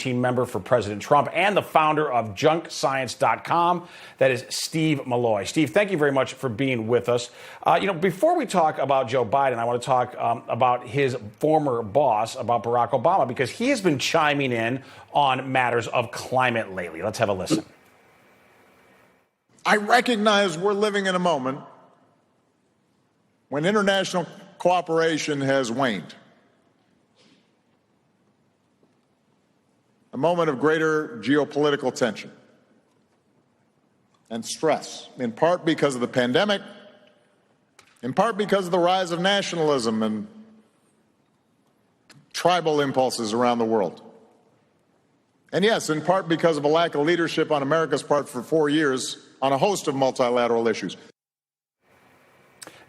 team member for President Trump and the founder of junkscience.com. That is Steve Milloy. Steve, thank you very much for being with us. Before we talk about Joe Biden, I want to talk about his former boss, about Barack Obama, because he has been chiming in on matters of climate lately. Let's have a listen. I recognize we're living in a moment when international cooperation has waned. A moment of greater geopolitical tension and stress, in part because of the pandemic, in part because of the rise of nationalism and tribal impulses around the world. And yes, in part because of a lack of leadership on America's part for 4 years on a host of multilateral issues.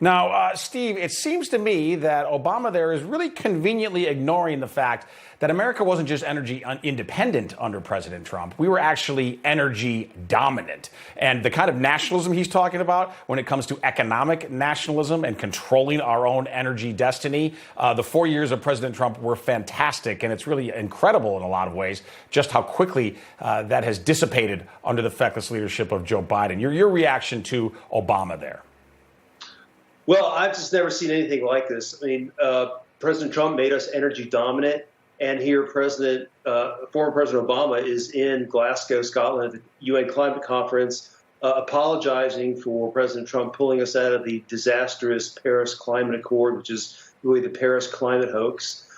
Now, Steve, it seems to me that Obama there is really conveniently ignoring the fact that America wasn't just energy independent under President Trump. We were actually energy dominant. And the kind of nationalism he's talking about when it comes to economic nationalism and controlling our own energy destiny, the 4 years of President Trump were fantastic. And it's really incredible in a lot of ways just how quickly that has dissipated under the feckless leadership of Joe Biden. Your reaction to Obama there? Well, I've just never seen anything like this. I mean, President Trump made us energy dominant, and here former President Obama is in Glasgow, Scotland, at the UN Climate Conference, apologizing for President Trump pulling us out of the disastrous Paris Climate Accord, which is really the Paris climate hoax.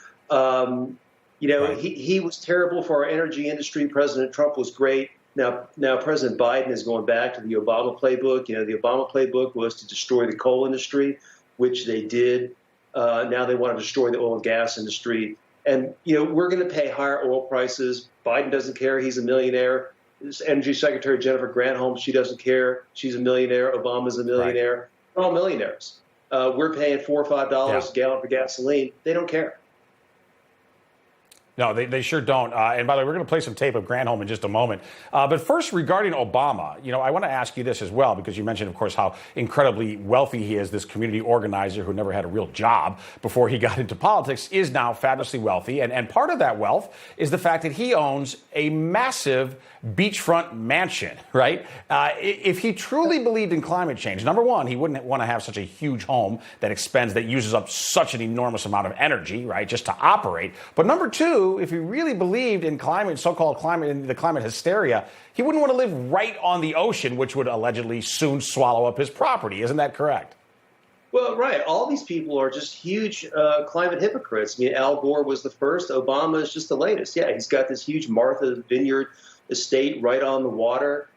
He was terrible for our energy industry. President Trump was great. Now President Biden is going back to the Obama playbook. The Obama playbook was to destroy the coal industry, which they did. Now they want to destroy the oil and gas industry. And, we're going to pay higher oil prices. Biden doesn't care. He's a millionaire. His Energy Secretary Jennifer Granholm, she doesn't care. She's a millionaire. Obama's a millionaire. Right. We're all millionaires. We're paying $4 or $5 a gallon for gasoline. They don't care. No, they sure don't. And by the way, we're going to play some tape of Granholm in just a moment. But first, regarding Obama, I want to ask you this as well, because you mentioned, of course, how incredibly wealthy he is. This community organizer who never had a real job before he got into politics is now fabulously wealthy. And part of that wealth is the fact that he owns a massive beachfront mansion, right? If he truly believed in climate change, number one, he wouldn't want to have such a huge home that uses up such an enormous amount of energy, right, just to operate. But number two, if he really believed in so-called climate, in the climate hysteria, he wouldn't want to live right on the ocean, which would allegedly soon swallow up his property. Isn't that correct? Well, right. All these people are just huge climate hypocrites. I mean, Al Gore was the first. Obama is just the latest. Yeah, he's got this huge Martha's Vineyard estate right on the water.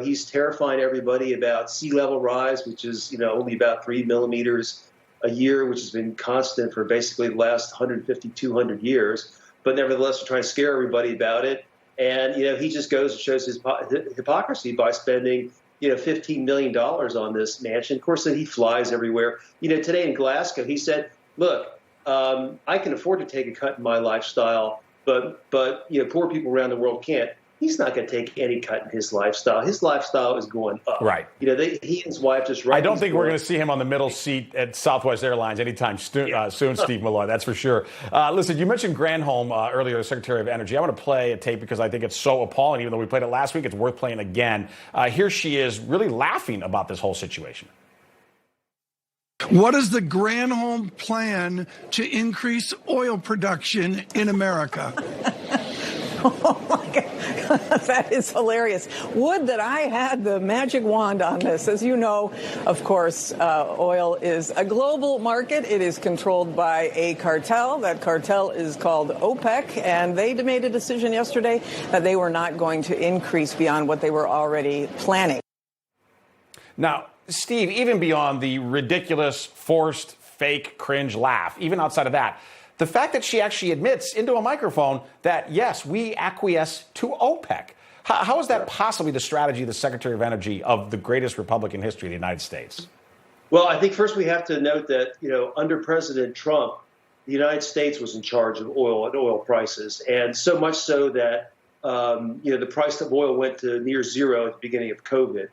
He's terrifying everybody about sea level rise, which is, only about 3 millimeters a year, which has been constant for basically the last 150, 200 years. But nevertheless, we're trying to scare everybody about it. And, he just goes and shows his hypocrisy by spending, $15 million on this mansion. Of course, then he flies everywhere. Today in Glasgow, he said, look, I can afford to take a cut in my lifestyle, but poor people around the world can't. He's not going to take any cut in his lifestyle. His lifestyle is going up. Right. He and his wife just. I don't think we're going to see him on the middle seat at Southwest Airlines anytime soon, Steve Milloy. That's for sure. Listen, you mentioned Granholm earlier, the Secretary of Energy. I want to play a tape because I think it's so appalling. Even though we played it last week, it's worth playing again. Here she is, really laughing about this whole situation. What is the Granholm plan to increase oil production in America? Oh, my God. That is hilarious. Would that I had the magic wand on this. As you know, of course, oil is a global market. It is controlled by a cartel. That cartel is called OPEC, and they made a decision yesterday that they were not going to increase beyond what they were already planning. Now, Steve, even beyond the ridiculous, forced, fake, cringe laugh, even outside of that, the fact that she actually admits into a microphone that, yes, we acquiesce to OPEC. How is that possibly the strategy of the Secretary of Energy of the greatest republic in history of the United States? Well, I think first we have to note that, under President Trump, the United States was in charge of oil and oil prices, and so much so that, the price of oil went to near zero at the beginning of COVID.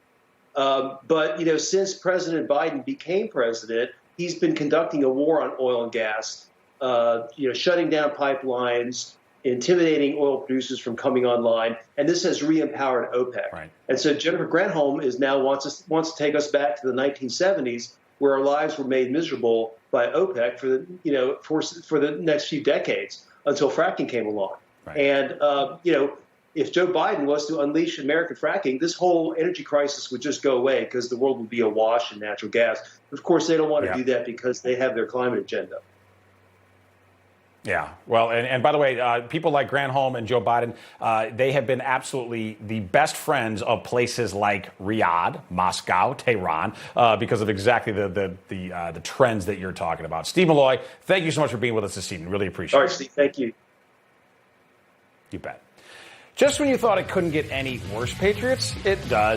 But, since President Biden became president, he's been conducting a war on oil and gas, shutting down pipelines, intimidating oil producers from coming online, and this has re-empowered OPEC. Right. And so Jennifer Granholm is now wants to take us back to the 1970s, where our lives were made miserable by OPEC for the next few decades until fracking came along. Right. And if Joe Biden was to unleash American fracking, this whole energy crisis would just go away because the world would be awash in natural gas. Of course, they don't want to do that because they have their climate agenda. Yeah. Well, and by the way, people like Granholm and Joe Biden, they have been absolutely the best friends of places like Riyadh, Moscow, Tehran, because of exactly the trends that you're talking about. Steve Milloy, thank you so much for being with us this evening. Really appreciate it. All right, Steve, thank you. You bet. Just when you thought it couldn't get any worse, Patriots, it does.